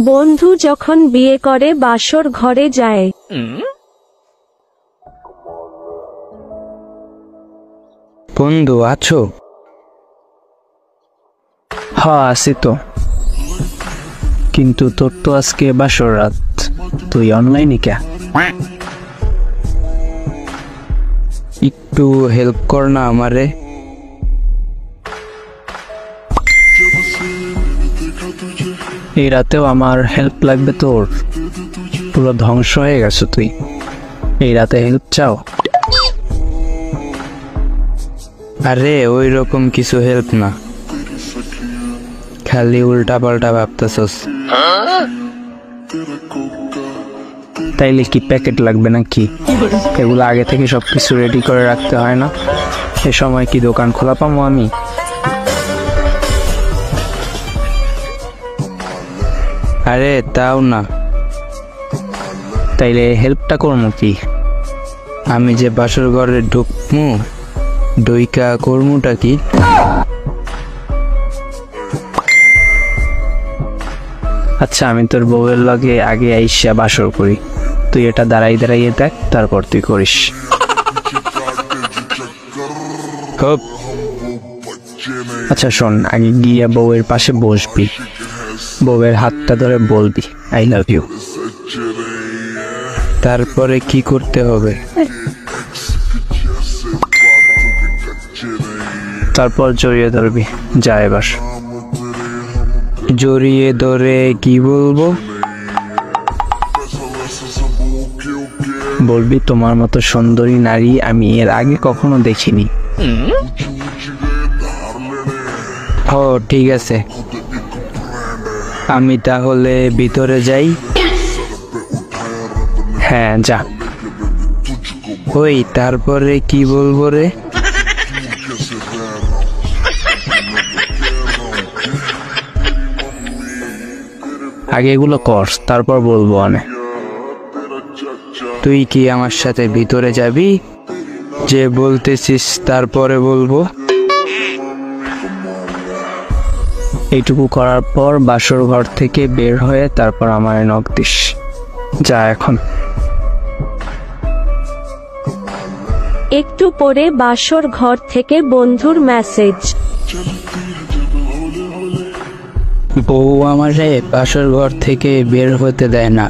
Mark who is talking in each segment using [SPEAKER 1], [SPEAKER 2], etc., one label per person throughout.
[SPEAKER 1] বন্ধু যখন বিয়ে করে বাসর ঘরে যায়।
[SPEAKER 2] বন্ধু আছো?
[SPEAKER 3] হ্যাঁ আছি তো, কিন্তু তোর তো আজকে বাসর রাত, তুই অনলাইনে কে?
[SPEAKER 2] একটু হেল্প কর না আমারে।
[SPEAKER 3] এই রাতেও আমার হেল্প লাগবে তোর? পুরো ধ্বংস হয়ে গেছো তুই, এই রাতে হেল্প চাও?
[SPEAKER 2] আরে ওই রকম কিছু হেল্প না, খালি উল্টা পাল্টা ভাবতেছস।
[SPEAKER 3] তাইলে কি প্যাকেট লাগবে নাকি? এগুলো আগে থেকে সবকিছু রেডি করে রাখতে হয় না? এ সময় কি দোকান খোলা পাবো আমি?
[SPEAKER 2] আরে তাও না,
[SPEAKER 3] তাইলে হেল্পটা করবো কি?
[SPEAKER 2] আমি যে বাসর ঘরে ঢুকমু, ডইকা করমুটা কি?
[SPEAKER 3] আচ্ছা আমি তোর বউয়ের লগে আগে আইসা বাসর করি, তুই এটা দাঁড়াই দাঁড়াইয়ে দেখ, তারপর তুই করিস।
[SPEAKER 2] খুব
[SPEAKER 3] আচ্ছা শোন, আগে গিয়া বউয়ের পাশে বসবি, বউয়ের হাতটা ধরে বলবি আই লাভ ইউ।
[SPEAKER 2] তারপরে কি করতে হবে?
[SPEAKER 3] তারপর জড়িয়ে ধরবি। যা এবার।
[SPEAKER 2] জড়িয়ে ধরে কি বলবো?
[SPEAKER 3] বলবি তোমার মতো সুন্দরী নারী আমি এর আগে কখনো দেখিনি।
[SPEAKER 2] ও ঠিক আছে, আমি তাহলে ভিতরে যাই।
[SPEAKER 3] হ্যাঁ যা।
[SPEAKER 2] ওই তারপরে কি বলবো রে?
[SPEAKER 3] আগে এগুলো কর, তারপর বলবো অনেক।
[SPEAKER 2] তুই কি আমার সাথে ভিতরে যাবি? যে বলতেছিস তারপরে বলবো।
[SPEAKER 3] এইটুকু করার পর বাসর ঘর থেকে বের হয়ে তারপর আমার নখ দিস। যা এখন।
[SPEAKER 1] একটু পরে বাসর ঘর থেকে বন্ধুর মেসেজ।
[SPEAKER 2] বউ আমারে বাসর ঘর থেকে বের হতে দেয় না।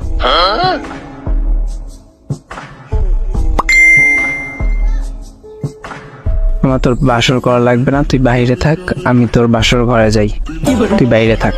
[SPEAKER 3] আমার তোর বাসর করা লাগবে না, তুই বাইরে থাক, আমি তোর বাসর ঘরে যাই, তুই বাইরে থাক।